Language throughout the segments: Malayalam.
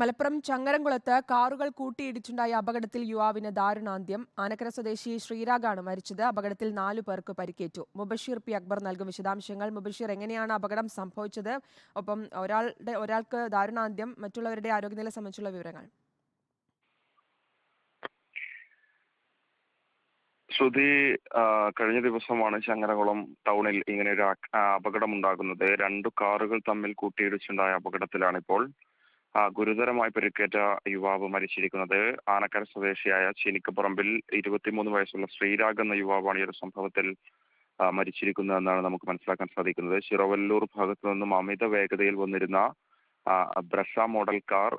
മലപ്പുറം ചങ്ങരംകുളത്ത് കാറുകൾ കൂട്ടിയിടിച്ചുണ്ടായ അപകടത്തിൽ യുവാവിന് ദാരുണാന്ത്യം. ആനക്കര സ്വദേശി ശ്രീരാഗാണ് മരിച്ചത്. അപകടത്തിൽ 4 പേർക്ക് പരിക്കേറ്റു. മുബഷീർ പി അക്ബർ നൽകും വിശദാംശങ്ങൾ. മുബഷീർ, എങ്ങനെയാണ് അപകടം സംഭവിച്ചത്? ഒപ്പം ഒരാൾക്ക് ദാരുണാന്ത്യം, മറ്റുള്ളവരുടെ ആരോഗ്യനില സംബന്ധിച്ചുള്ള വിവരങ്ങൾ. ശ്രുതി, കഴിഞ്ഞ ദിവസമാണ് ചങ്ങരകുളം ടൗണിൽ ഇങ്ങനെ ഒരു അപകടം ഉണ്ടാകുന്നത്. 2 കാറുകൾ തമ്മിൽ കൂട്ടിയിടിച്ചുണ്ടായ അപകടത്തിലാണിപ്പോൾ ഗുരുതരമായി പരിക്കേറ്റ യുവാവ് മരിച്ചിരിക്കുന്നത്. ആനക്കര സ്വദേശിയായ ചിനിക്കപ്പറമ്പിൽ 23 വയസ്സുള്ള ശ്രീരാഗ് എന്ന യുവാവാണ് ഈ ഒരു സംഭവത്തിൽ മരിച്ചിരിക്കുന്നതെന്നാണ് നമുക്ക് മനസ്സിലാക്കാൻ സാധിക്കുന്നത്. ചിറവല്ലൂർ ഭാഗത്തു നിന്നും അമിത വേഗതയിൽ വന്നിരുന്ന ബ്രസ മോഡൽ കാർ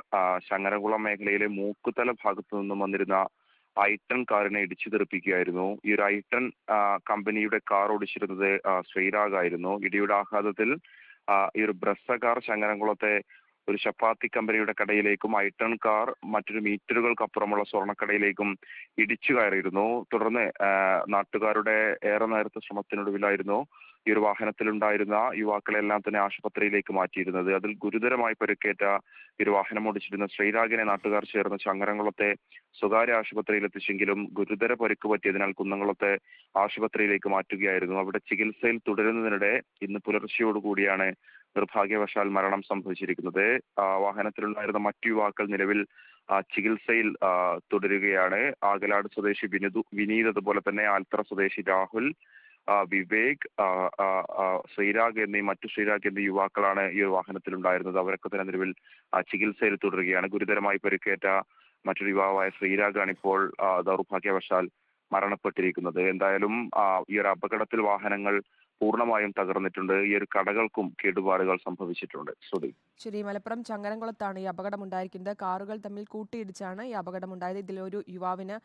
ചങ്ങരകുളം മേഖലയിലെ മൂക്കുതല ഭാഗത്തു നിന്നും വന്നിരുന്ന ഐട്ടൺ കാറിനെ ഇടിച്ചു തെറിപ്പിക്കുകയായിരുന്നു. ഈ ഒരു ഐട്ടൺ കമ്പനിയുടെ കാർ ഓടിച്ചിരുന്നത് ശ്രീരാഗ് ആയിരുന്നു. ഇടിയുടെ ആഘാതത്തിൽ ഈ ഒരു ബ്രസ കാർ ചങ്ങരംകുളത്തെ ഒരു ചപ്പാത്തി കമ്പനിയുടെ കടയിലേക്കും ഐട്ടൺ കാർ മറ്റൊരു മീറ്ററുകൾക്കപ്പുറമുള്ള സ്വർണ്ണക്കടയിലേക്കും ഇടിച്ചു കയറിയിരുന്നു. തുടർന്ന് നാട്ടുകാരുടെ ഏറെ നേരത്തെ ശ്രമത്തിനൊടുവിലായിരുന്നു ഈ ഒരു വാഹനത്തിലുണ്ടായിരുന്ന യുവാക്കളെല്ലാം തന്നെ ആശുപത്രിയിലേക്ക് മാറ്റിയിരുന്നത്. അതിൽ ഗുരുതരമായി പരിക്കേറ്റ ഈ ഒരു വാഹനം ഓടിച്ചിരുന്ന ശ്രീരാഗിനെ നാട്ടുകാർ ചേർന്ന് ചങ്ങരംകുളത്തെ സ്വകാര്യ ആശുപത്രിയിൽ എത്തിച്ചെങ്കിലും ഗുരുതര പരിക്ക് പറ്റിയതിനാൽ കുന്നംകുളത്തെ ആശുപത്രിയിലേക്ക് മാറ്റുകയായിരുന്നു. അവിടെ ചികിത്സയിൽ തുടരുന്നതിനിടെ ഇന്ന് പുലർച്ചയോടുകൂടിയാണ് നിർഭാഗ്യവശാൽ മരണം സംഭവിച്ചിരിക്കുന്നത്. വാഹനത്തിലുണ്ടായിരുന്ന മറ്റു യുവാക്കൾ നിലവിൽ ചികിത്സയിൽ തുടരുകയാണ്. ആകലാട് സ്വദേശി വിനീത്, അതുപോലെ തന്നെ ആൽത്തറ സ്വദേശി രാഹുൽ, വിവേക്, ശ്രീരാഗ് മറ്റു ശ്രീരാഗ് എന്നീ യുവാക്കളാണ് ഈ വാഹനത്തിലുണ്ടായിരുന്നത്. അവരൊക്കെ തന്നെ നിലവിൽ ചികിത്സയിൽ തുടരുകയാണ്. ഗുരുതരമായി പരിക്കേറ്റ മറ്റൊരു യുവാവായ ശ്രീരാഗാണ് ഇപ്പോൾ ദൗർഭാഗ്യവശാൽ മരണപ്പെട്ടിരിക്കുന്നത്. എന്തായാലും ഈ ഒരു അപകടത്തിൽ വാഹനങ്ങൾ പൂർണ്ണമായും തകർന്നിട്ടുണ്ട്. ഈ ഒരു കടകൾക്കും കേടുപാടുകൾ സംഭവിച്ചിട്ടുണ്ട്. ശ്രുതി, ശരി, മലപ്പുറം ചങ്ങരംകുളത്താണ് ഈ അപകടം ഉണ്ടായിരിക്കുന്നത്. കാറുകൾ തമ്മിൽ കൂട്ടിയിടിച്ചാണ് ഈ അപകടമുണ്ടായത്. ഇതിലൊരു യുവാവിന്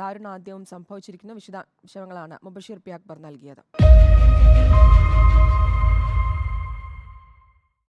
ദാരുണാന്ത്യവും സംഭവിച്ചിരിക്കുന്നു. വിശദാംശങ്ങളാണ് മുബഷീർ പി അക്ബർ നൽകിയത്.